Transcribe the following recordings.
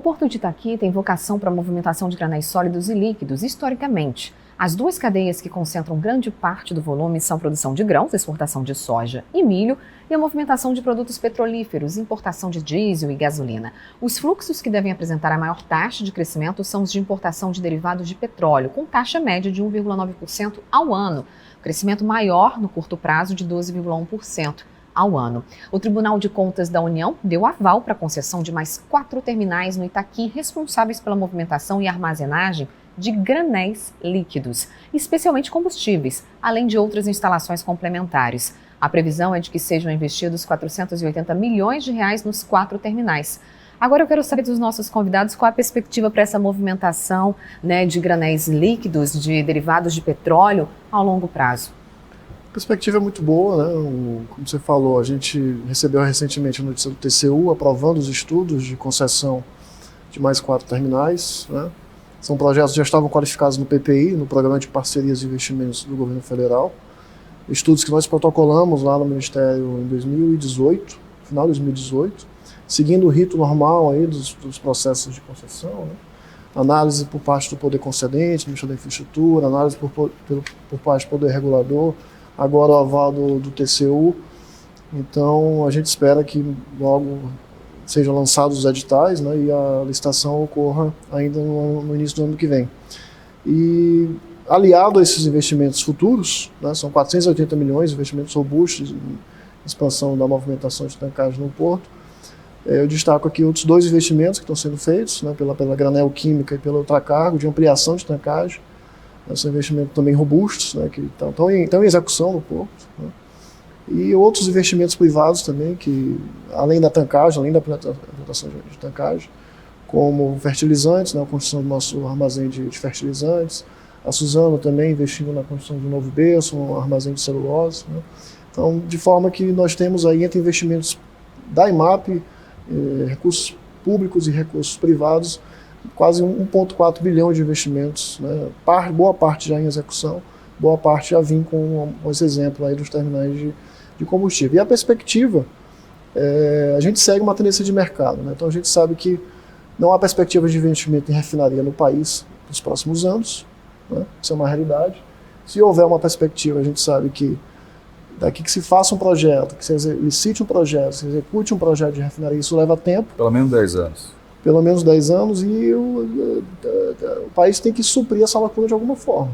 O Porto de Itaqui tem vocação para a movimentação de granéis sólidos e líquidos, historicamente. As duas cadeias que concentram grande parte do volume são a produção de grãos, exportação de soja e milho, e a movimentação de produtos petrolíferos, importação de diesel e gasolina. Os fluxos que devem apresentar a maior taxa de crescimento são os de importação de derivados de petróleo, com taxa média de 1,9% ao ano, crescimento maior no curto prazo de 12,1% ao ano. O Tribunal de Contas da União deu aval para a concessão de mais 4 terminais no Itaqui, responsáveis pela movimentação e armazenagem de granéis líquidos, especialmente combustíveis, além de outras instalações complementares. A previsão é de que sejam investidos 480 milhões de reais nos 4 terminais. Agora eu quero saber dos nossos convidados qual a perspectiva para essa movimentação, de granéis líquidos, de derivados de petróleo ao longo prazo. A perspectiva é muito boa, como você falou, a gente recebeu recentemente a notícia do TCU aprovando os estudos de concessão de mais 4 terminais, São projetos que já estavam qualificados no PPI, no Programa de Parcerias e Investimentos do Governo Federal. Estudos que nós protocolamos lá no Ministério em 2018, final de 2018, seguindo o rito normal aí dos processos de concessão, Análise por parte do Poder Concedente, Ministério da Infraestrutura, análise por parte do Poder Regulador, agora o aval do TCU. Então a gente espera que logo sejam lançados os editais, e a licitação ocorra ainda no início do ano que vem. E aliado a esses investimentos futuros, são 480 milhões de investimentos robustos em expansão da movimentação de tancagem no porto. Eu destaco aqui outros 2 investimentos que estão sendo feitos, pela Granel Química e pela Ultracargo, de ampliação de tancagem. São investimentos também robustos, que estão em execução no porto. E outros investimentos privados também, que além da tancagem, além da implantação de tancagem, como fertilizantes, a construção do nosso armazém de fertilizantes, a Suzano também investindo na construção de um novo berço, um armazém de celulose. Então, de forma que nós temos aí entre investimentos da IMAP, recursos públicos e recursos privados, quase 1,4 bilhão de investimentos, boa parte já em execução, boa parte já vim com esse exemplo aí dos terminais de combustível. E a perspectiva, a gente segue uma tendência de mercado, Então a gente sabe que não há perspectiva de investimento em refinaria no país nos próximos anos, Isso é uma realidade. Se houver uma perspectiva, a gente sabe que daqui que se faça um projeto, que se licite um projeto, se execute um projeto de refinaria, isso leva tempo. Pelo menos 10 anos. Pelo menos 10 anos, e o país tem que suprir essa lacuna de alguma forma.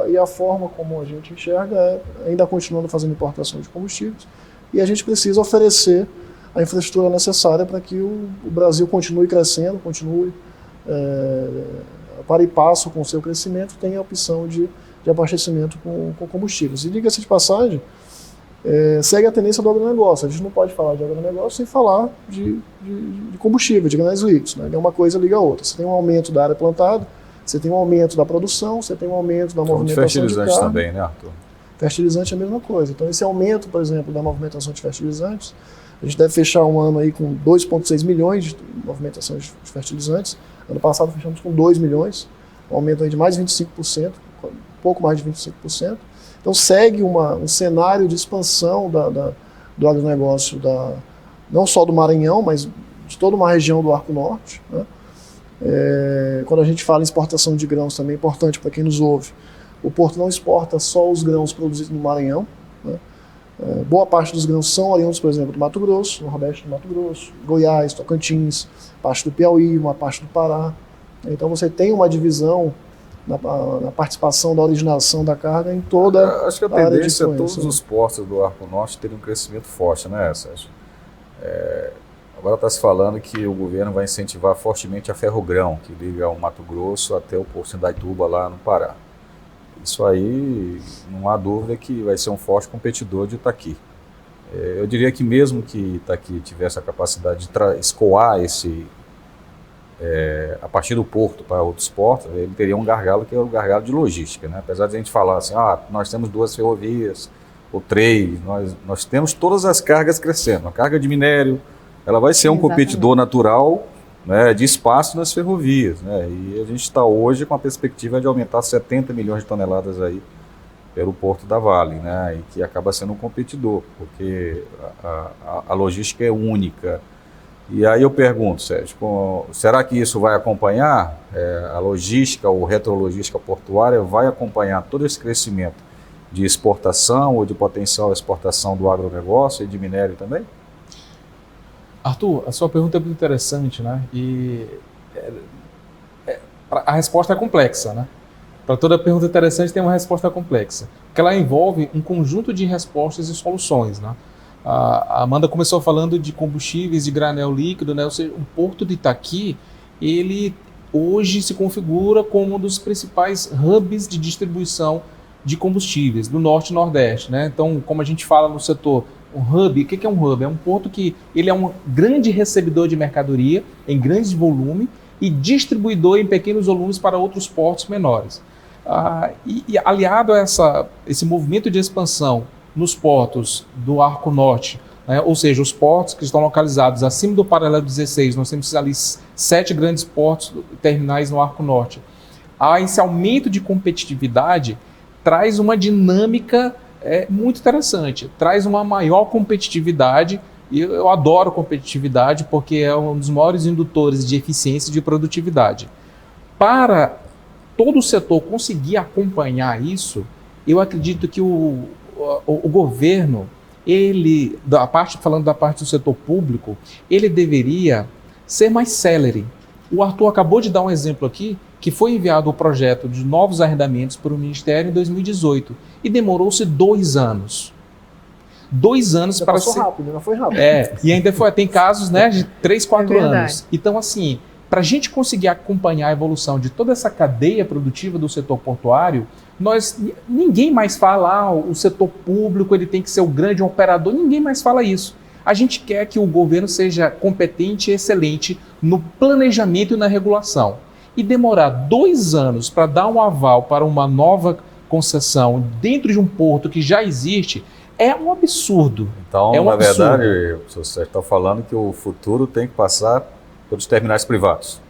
E a forma como a gente enxerga é ainda continuando fazendo importação de combustíveis, e a gente precisa oferecer a infraestrutura necessária para que o Brasil continue crescendo, continue para e passo com o seu crescimento, tenha a opção de abastecimento com combustíveis. E diga-se de passagem, segue a tendência do agronegócio. A gente não pode falar de agronegócio sem falar de combustível, de granéis líquidos. Uma coisa liga a outra. Você tem um aumento da área plantada, você tem um aumento da produção, você tem um aumento da movimentação de fertilizantes carga. também, Arthur? Fertilizante é a mesma coisa. Então esse aumento, por exemplo, da movimentação de fertilizantes, a gente deve fechar um ano aí com 2,6 milhões de movimentação de fertilizantes. Ano passado fechamos com 2 milhões, um aumento aí de mais de 25%, um pouco mais de 25%. Então segue um cenário de expansão do agronegócio, não só do Maranhão, mas de toda uma região do Arco Norte. Quando a gente fala em exportação de grãos, também é importante para quem nos ouve, o porto não exporta só os grãos produzidos no Maranhão. Boa parte dos grãos são oriundos, por exemplo, do Mato Grosso, Nordeste do Mato Grosso, Goiás, Tocantins, parte do Piauí, uma parte do Pará. Então você tem uma divisão na participação da originação da carga em toda a área de influência. Acho que a tendência é todos os portos do Arco Norte terem um crescimento forte, Sérgio? Agora está se falando que o governo vai incentivar fortemente a Ferrogrão, que liga o Mato Grosso até o Porto de Indaiatuba, lá no Pará. Isso aí, não há dúvida que vai ser um forte competidor de Itaqui. Eu diria que mesmo que Itaqui tivesse a capacidade de escoar a partir do porto para outros portos, ele teria um gargalo que é o gargalo de logística. Apesar de a gente falar assim, nós temos 2 ferrovias, ou 3, nós temos todas as cargas crescendo. A carga de minério, ela vai ser um competidor natural, de espaço nas ferrovias. E a gente está hoje com a perspectiva de aumentar 70 milhões de toneladas aí pelo Porto da Vale, e que acaba sendo um competidor, porque a logística é única. E aí eu pergunto, Sérgio, será que isso vai acompanhar a logística ou retrologística portuária, vai acompanhar todo esse crescimento de exportação ou de potencial exportação do agronegócio e de minério também? Arthur, a sua pergunta é muito interessante, né? E a resposta é complexa, né? Para toda pergunta interessante tem uma resposta complexa, porque ela envolve um conjunto de respostas e soluções, né? A Amanda começou falando de combustíveis de granel líquido, né? Ou seja, o Porto de Itaqui, ele hoje se configura como um dos principais hubs de distribuição de combustíveis do Norte e Nordeste, né? Então, como a gente fala no setor, um hub, o que é um hub? É um porto que ele é um grande recebedor de mercadoria em grandes volumes e distribuidor em pequenos volumes para outros portos menores. E aliado a esse movimento de expansão nos portos do Arco Norte, né, ou seja, os portos que estão localizados acima do paralelo 16, nós temos ali 7 grandes portos terminais no Arco Norte. Esse aumento de competitividade traz uma dinâmica muito interessante, traz uma maior competitividade, e eu adoro competitividade porque é um dos maiores indutores de eficiência e de produtividade. Para todo o setor conseguir acompanhar isso, eu acredito que o governo, falando da parte do setor público, ele deveria ser mais célere. O Arthur acabou de dar um exemplo aqui, que foi enviado o projeto de novos arrendamentos para o Ministério em 2018 e demorou-se 2 anos. 2 anos Já para passou ser... rápido, não foi rápido. E ainda tem casos, né, de 3, 4 verdade. anos. Então, assim, para a gente conseguir acompanhar a evolução de toda essa cadeia produtiva do setor portuário, ninguém mais fala, o setor público ele tem que ser o grande operador, ninguém mais fala isso. A gente quer que o governo seja competente e excelente no planejamento e na regulação. E demorar 2 anos para dar um aval para uma nova concessão dentro de um porto que já existe é um absurdo. Então, na verdade, você está falando que o futuro tem que passar pelos terminais privados.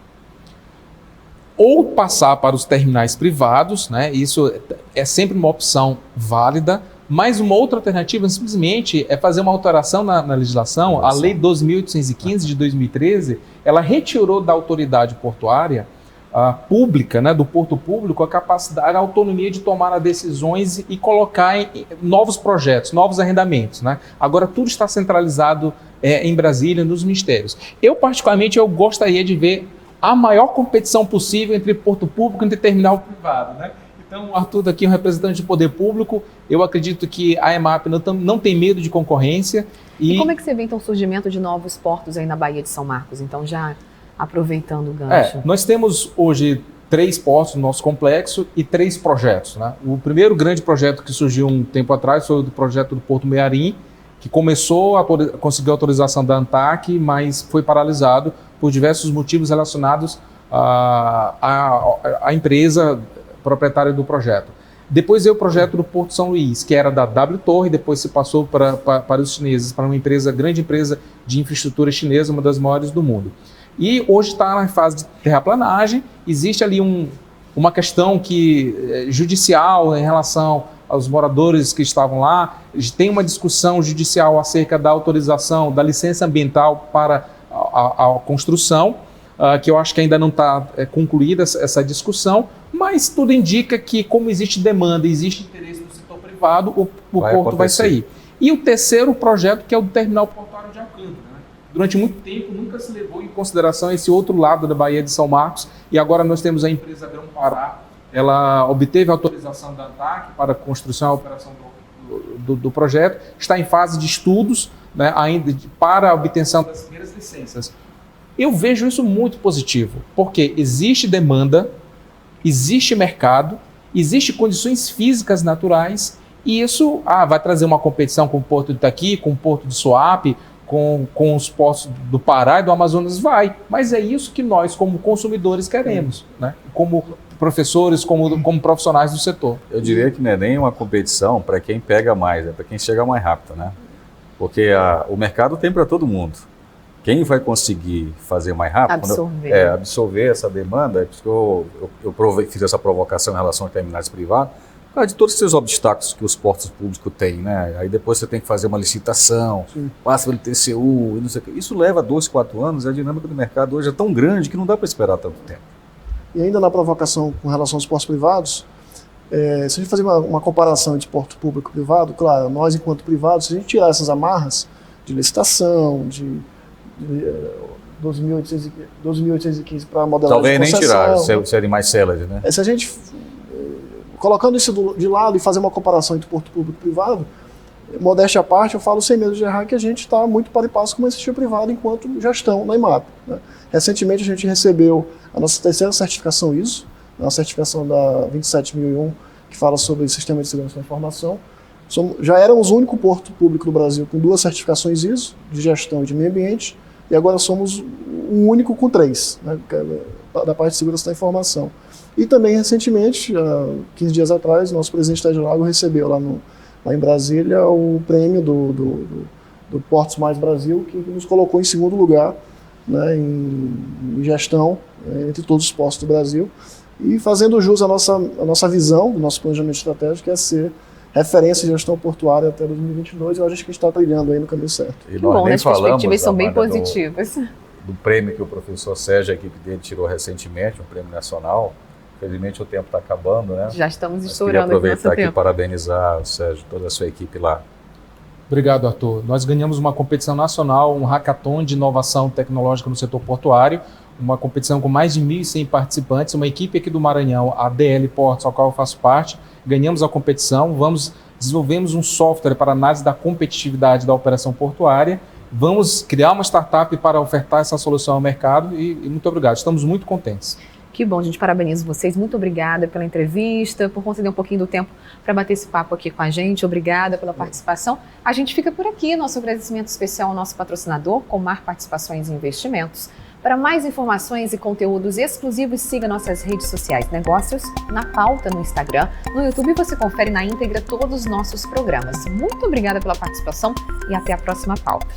Ou passar para os terminais privados, né? Isso é sempre uma opção válida, mas uma outra alternativa simplesmente é fazer uma alteração na legislação. A Lei 12.815 de 2013, ela retirou da autoridade portuária pública, né, do porto público, a capacidade, a autonomia de tomar as decisões e colocar em novos projetos, novos arrendamentos, né? Agora tudo está centralizado em Brasília, nos ministérios. Eu, particularmente, gostaria de ver a maior competição possível entre porto público e entre terminal privado, né? Então, o Arthur aqui é um representante do poder público. Eu acredito que a EMAP não tem medo de concorrência. E como é que você vê, então, o surgimento de novos portos aí na Baía de São Marcos? Então, já aproveitando o gancho. Nós temos hoje 3 portos no nosso complexo e 3 projetos, né? O primeiro grande projeto que surgiu um tempo atrás foi o projeto do Porto Mearim, que conseguiu autorização da ANTAC, mas foi paralisado por diversos motivos relacionados à empresa proprietária do projeto. Depois veio o projeto do Porto São Luís, que era da W Torre, depois se passou para os chineses, para uma grande empresa de infraestrutura chinesa, uma das maiores do mundo. E hoje está na fase de terraplanagem. Existe ali uma questão judicial em relação aos moradores que estavam lá. Tem uma discussão judicial acerca da autorização, da licença ambiental para a construção, que eu acho que ainda não está concluída essa discussão, mas tudo indica que, como existe demanda e existe interesse do setor privado, o porto vai sair. E o terceiro projeto, que é o do terminal portuário de Alcântara. Durante muito tempo nunca se levou em consideração esse outro lado da Baía de São Marcos, e agora nós temos a empresa Grão Pará. Ela obteve a autorização da ANTAC para a construção e operação do projeto, está em fase de estudos, né, ainda para a obtenção das primeiras licenças. Eu vejo isso muito positivo, porque existe demanda, existe mercado, existem condições físicas naturais, e isso vai trazer uma competição com o Porto de Itaqui, com o Porto de Suape, com os portos do Pará e do Amazonas, mas é isso que nós, como consumidores, queremos, né? Como professores, como profissionais do setor. Eu diria que não é nem uma competição para quem pega mais, é para quem chega mais rápido, né? Porque o mercado tem para todo mundo. Quem vai conseguir fazer mais rápido, absorver essa demanda, é por isso que eu fiz essa provocação em relação a terminais privados, Por causa de todos esses obstáculos que os portos públicos têm, né? Aí depois você tem que fazer uma licitação, passa pelo TCU, e não sei o quê. Isso leva 2, 4 anos, e a dinâmica do mercado hoje é tão grande que não dá para esperar tanto tempo. E ainda na provocação com relação aos portos privados, se a gente fazer uma comparação entre porto público e privado, claro, nós enquanto privados, se a gente tirar essas amarras de licitação, de 12.815 para modelagem talvez de concessão, nem tirar, serem mais céleres, né? Se a gente, colocando isso de lado e fazer uma comparação entre porto público e privado, modéstia à parte, eu falo sem medo de errar que a gente está muito para e passo com uma iniciativa privada enquanto gestão na IMAP, né? Recentemente a gente recebeu a nossa terceira certificação ISO, a certificação da 27001, que fala sobre sistema de segurança da informação. Já éramos o único porto público do Brasil com 2 certificações ISO, de gestão e de meio ambiente, e agora somos o único com 3, né, da parte de segurança da informação. E também, recentemente, 15 dias atrás, nosso presidente Ted Lago recebeu lá em Brasília o prêmio do Portos Mais Brasil, que nos colocou em segundo lugar, né, em gestão entre todos os portos do Brasil, e fazendo jus à nossa visão, do nosso planejamento estratégico, que é ser referência de gestão portuária até 2022, eu acho que a gente está trilhando aí no caminho certo. E nós nem as falamos, perspectivas são bem Amanda, positivas. do prêmio que o professor Sérgio, a equipe dele, tirou recentemente, um prêmio nacional. Infelizmente o tempo está acabando, né? Já estamos Mas estourando queria aproveitar aqui tempo. e parabenizar o Sérgio, toda a sua equipe lá. Obrigado, Arthur. Nós ganhamos uma competição nacional, um hackathon de inovação tecnológica no setor portuário, uma competição com mais de 1.100 participantes, uma equipe aqui do Maranhão, a DL Portos, ao qual eu faço parte. Ganhamos a competição, desenvolvemos um software para análise da competitividade da operação portuária, vamos criar uma startup para ofertar essa solução ao mercado e muito obrigado, estamos muito contentes. Que bom, gente, parabenizo vocês, muito obrigada pela entrevista, por conceder um pouquinho do tempo para bater esse papo aqui com a gente, obrigada pela participação. A gente fica por aqui, nosso agradecimento especial ao nosso patrocinador, Comar Participações e Investimentos. Para mais informações e conteúdos exclusivos, siga nossas redes sociais Negócios na Pauta no Instagram. No YouTube você confere na íntegra todos os nossos programas. Muito obrigada pela participação e até a próxima pauta.